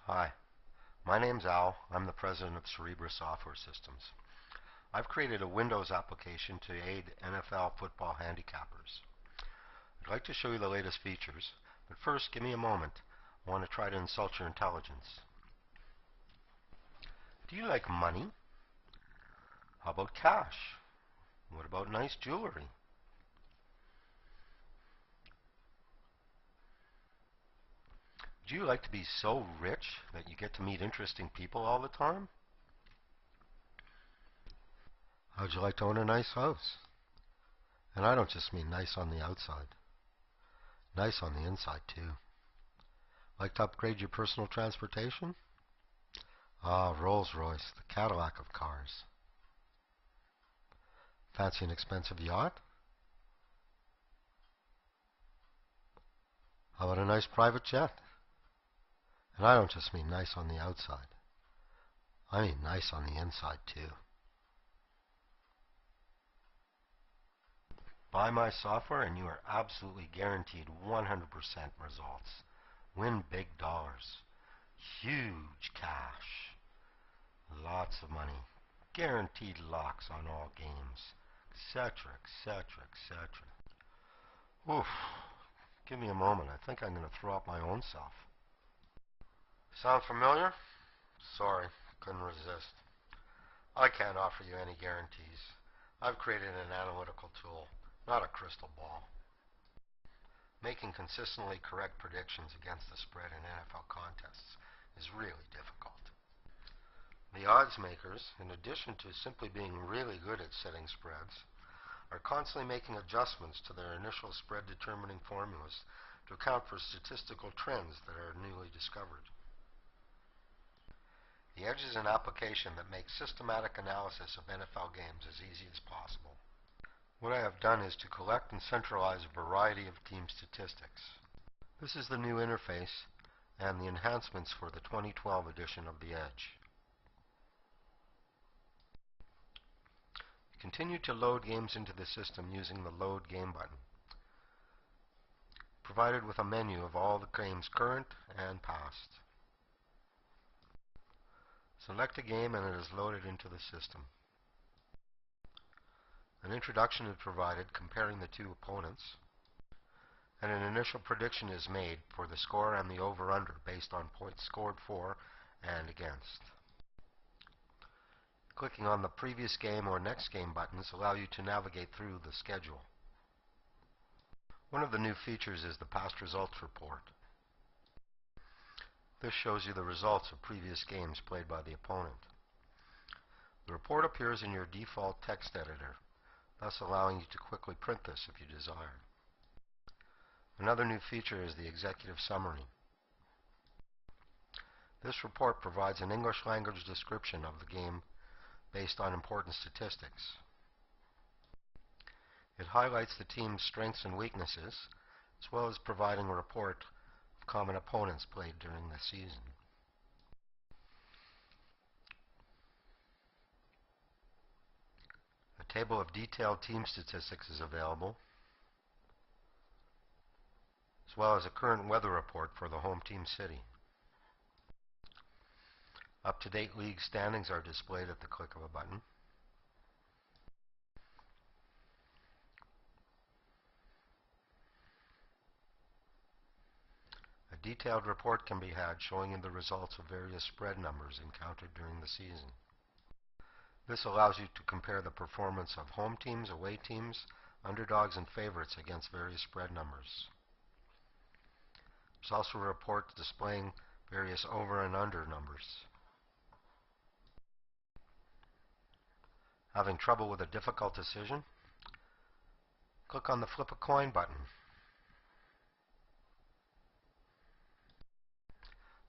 Hi, my name's Al. I'm the president of Cerebra Software Systems. I've created a Windows application to aid NFL football handicappers. I'd like to show you the latest features, but first give me a moment. I want to try to insult your intelligence. Do you like money? How about cash? What about nice jewelry? Do you like to be so rich that you get to meet interesting people all the time? How'd you like to own a nice house? And I don't just mean nice on the outside. Nice on the inside, too. Like to upgrade your personal transportation? Ah, Rolls-Royce, the Cadillac of cars. Fancy an expensive yacht? How about a nice private jet? And I don't just mean nice on the outside. I mean nice on the inside, too. Buy my software and you are absolutely guaranteed 100% results. Win big dollars. Huge cash. Lots of money. Guaranteed locks on all games. Etc., etc., etc. Oof. Give me a moment. I think I'm going to throw up my own self. Sound familiar? Sorry, couldn't resist. I can't offer you any guarantees. I've created an analytical tool, not a crystal ball. Making consistently correct predictions against the spread in NFL contests is really difficult. The odds makers, in addition to simply being really good at setting spreads, are constantly making adjustments to their initial spread determining formulas to account for statistical trends that are newly discovered. The Edge is an application that makes systematic analysis of NFL games as easy as possible. What I have done is to collect and centralize a variety of team statistics. This is the new interface and the enhancements for the 2012 edition of the Edge. Continue to load games into the system using the Load Game button, provided with a menu of all the games current and past. Select a game and it is loaded into the system. An introduction is provided comparing the two opponents, and an initial prediction is made for the score and the over-under based on points scored for and against. Clicking on the Previous Game or Next Game buttons allow you to navigate through the schedule. One of the new features is the Past Results Report. This shows you the results of previous games played by the opponent. The report appears in your default text editor, thus allowing you to quickly print this if you desire. Another new feature is the Executive Summary. This report provides an English language description of the game based on important statistics. It highlights the team's strengths and weaknesses, as well as providing a report of common opponents played during the season. A table of detailed team statistics is available, as well as a current weather report for the home team city. Up-to-date league standings are displayed at the click of a button. A detailed report can be had showing you the results of various spread numbers encountered during the season. This allows you to compare the performance of home teams, away teams, underdogs, and favorites against various spread numbers. There's also a report displaying various over and under numbers. Having trouble with a difficult decision? Click on the Flip a Coin button.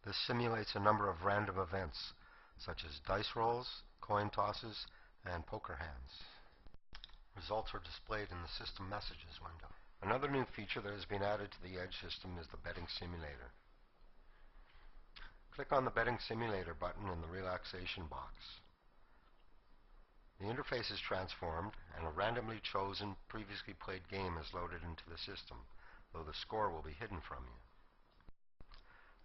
This simulates a number of random events, such as dice rolls, coin tosses, and poker hands. Results are displayed in the System Messages window. Another new feature that has been added to the Edge system is the Betting Simulator. Click on the Betting Simulator button in the relaxation box. The interface is transformed, and a randomly chosen, previously played game is loaded into the system, though the score will be hidden from you.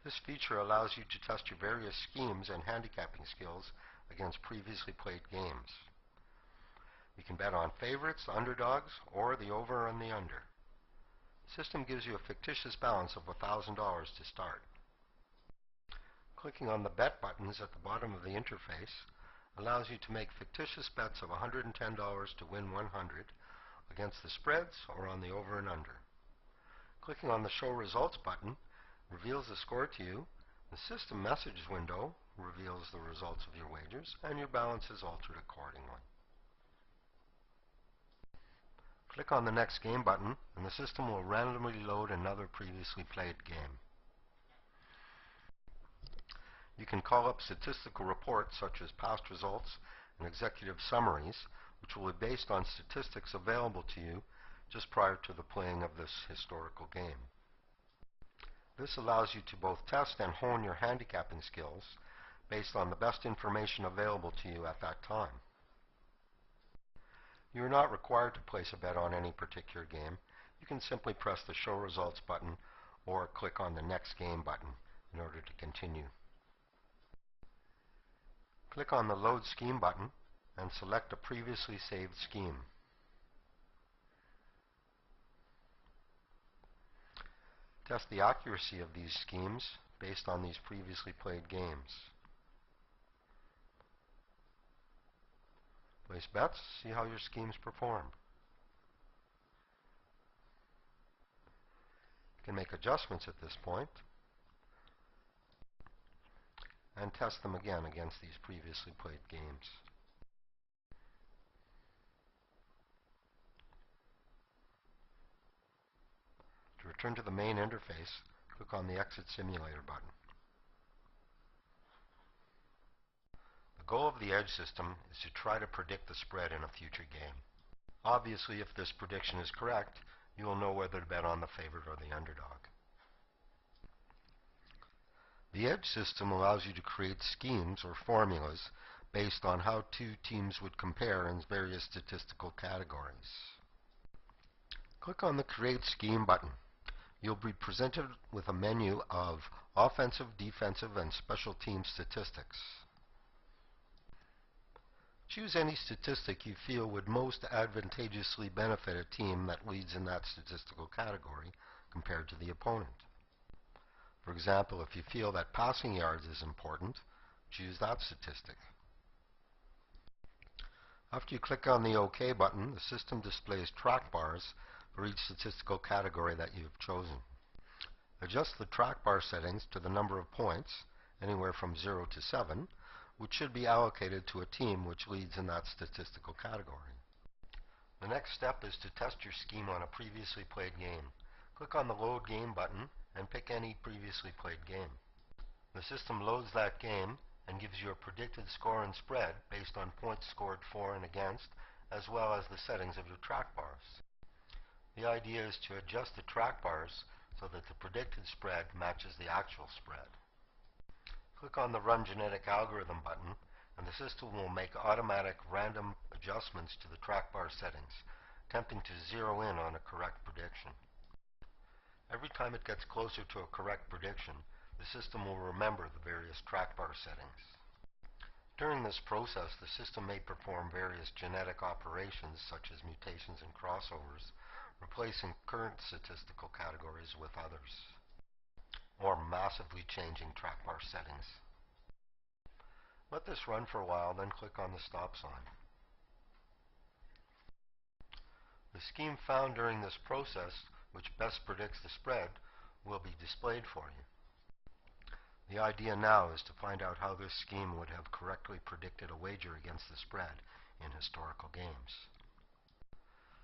This feature allows you to test your various schemes and handicapping skills against previously played games. You can bet on favorites, underdogs, or the over and the under. The system gives you a fictitious balance of $1,000 to start. Clicking on the bet buttons at the bottom of the interface allows you to make fictitious bets of $110 to win 100 against the spreads or on the over and under. Clicking on the Show Results button reveals the score to you. The system message window reveals the results of your wagers, and your balance is altered accordingly. Click on the Next Game button, and the system will randomly load another previously played game. You can call up statistical reports such as past results and executive summaries, which will be based on statistics available to you just prior to the playing of this historical game. This allows you to both test and hone your handicapping skills based on the best information available to you at that time. You are not required to place a bet on any particular game. You can simply press the Show Results button or click on the Next Game button in order to continue. Click on the Load Scheme button and select a previously saved scheme. Test the accuracy of these schemes based on these previously played games. Place bets, see how your schemes perform. You can make adjustments at this point and test them again against these previously played games. To return to the main interface, click on the Exit Simulator button. The goal of the Edge system is to try to predict the spread in a future game. Obviously, if this prediction is correct, you will know whether to bet on the favorite or the underdog. The Edge system allows you to create schemes or formulas based on how two teams would compare in various statistical categories. Click on the Create Scheme button. You'll be presented with a menu of offensive, defensive, and special team statistics. Choose any statistic you feel would most advantageously benefit a team that leads in that statistical category compared to the opponent. For example, if you feel that passing yards is important, choose that statistic. After you click on the OK button, the system displays track bars for each statistical category that you have chosen. Adjust the track bar settings to the number of points, anywhere from 0 to 7, which should be allocated to a team which leads in that statistical category. The next step is to test your scheme on a previously played game. Click on the Load Game button and pick any previously played game. The system loads that game and gives you a predicted score and spread based on points scored for and against, as well as the settings of your track bars. The idea is to adjust the track bars so that the predicted spread matches the actual spread. Click on the Run Genetic Algorithm button, and the system will make automatic random adjustments to the track bar settings, attempting to zero in on a correct prediction. Every time it gets closer to a correct prediction, the system will remember the various track bar settings. During this process, the system may perform various genetic operations such as mutations and crossovers, replacing current statistical categories with others, or massively changing track bar settings. Let this run for a while, then click on the stop sign. The scheme found during this process, which best predicts the spread, will be displayed for you. The idea now is to find out how this scheme would have correctly predicted a wager against the spread in historical games.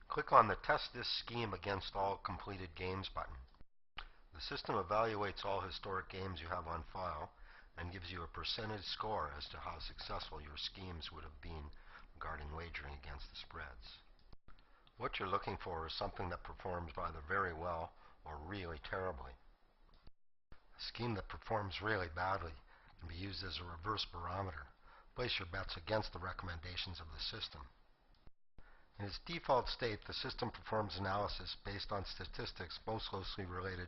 Click on the Test This Scheme Against All Completed Games button. The system evaluates all historic games you have on file and gives you a percentage score as to how successful your schemes would have been regarding wagering against the spreads. What you're looking for is something that performs either very well or really terribly. A scheme that performs really badly can be used as a reverse barometer. Place your bets against the recommendations of the system. In its default state, the system performs analysis based on statistics most closely related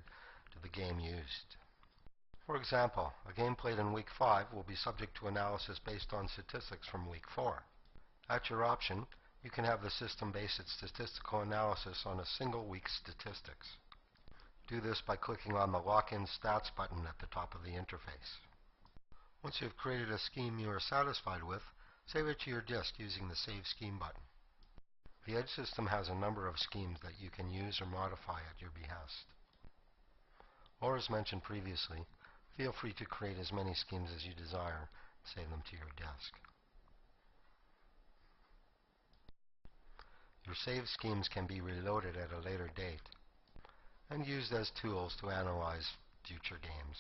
to the game used. For example, a game played in week 5 will be subject to analysis based on statistics from week 4. At your option, you can have the system base its statistical analysis on a single week's statistics. Do this by clicking on the Lock-in Stats button at the top of the interface. Once you've created a scheme you are satisfied with, save it to your disk using the Save Scheme button. The Edge system has a number of schemes that you can use or modify at your behest. Or, as mentioned previously, feel free to create as many schemes as you desire and save them to your disk. Your saved schemes can be reloaded at a later date and used as tools to analyze future games.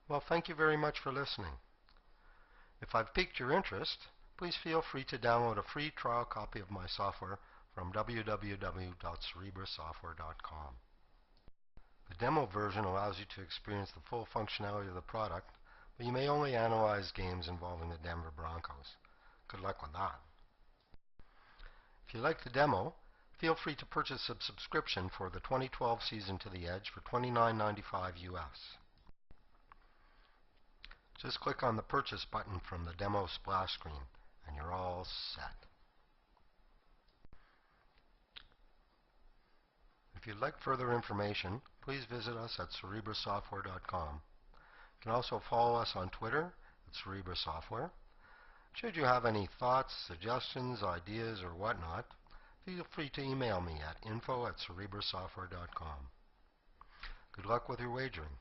Well, thank you very much for listening. If I've piqued your interest, please feel free to download a free trial copy of my software from www.cerebrasoftware.com. The demo version allows you to experience the full functionality of the product, but you may only analyze games involving the Denver Broncos. Good luck with that. If you like the demo, feel free to purchase a subscription for the 2012 season to the Edge for $29.95 US. Just click on the purchase button from the demo splash screen and you're all set. If you'd like further information, please visit us at cerebrasoftware.com. You can also follow us on Twitter at Cerebra Software. Should you have any thoughts, suggestions, ideas, or whatnot, feel free to email me at info@cerebrasoftware.com. Good luck with your wagering.